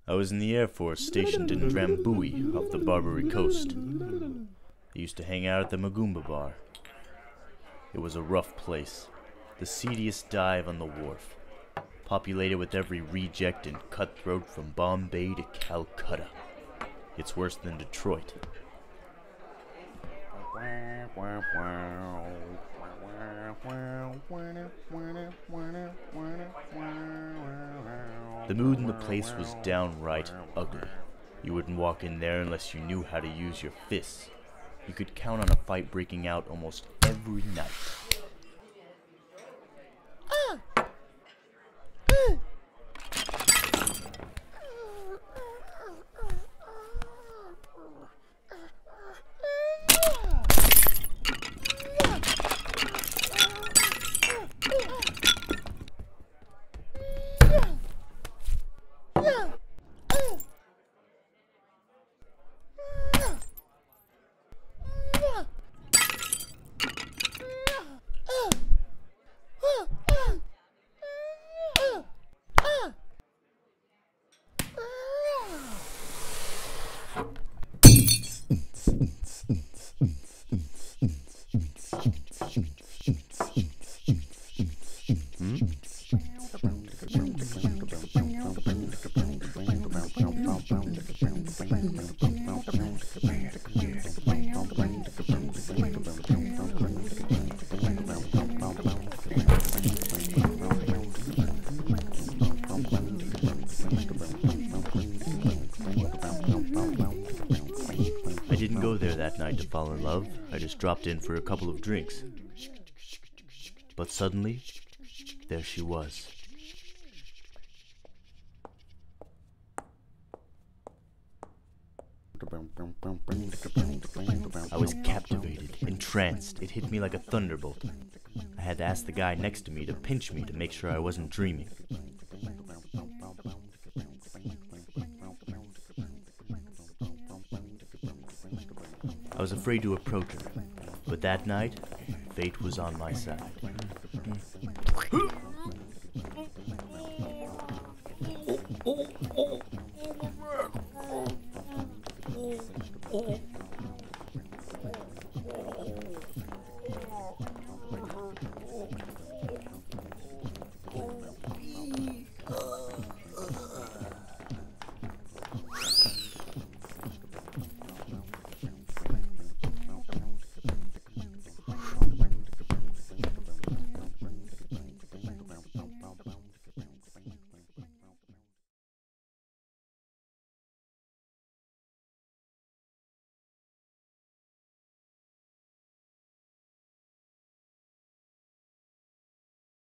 I was in the Air Force stationed in Drambuie off the Barbary Coast. I used to hang out at the Magumba Bar. It was a rough place, the seediest dive on the wharf, populated with every reject and cutthroat from Bombay to Calcutta. It's worse than Detroit. The mood in the place was downright ugly. You wouldn't walk in there unless you knew how to use your fists. You could count on a fight breaking out almost every night. I didn't go there that night to fall in love. I just dropped in for a couple of drinks. But suddenly, there she was. I was captivated, entranced. It hit me like a thunderbolt. I had to ask the guy next to me to pinch me to make sure I wasn't dreaming. I was afraid to approach her, but that night, fate was on my side.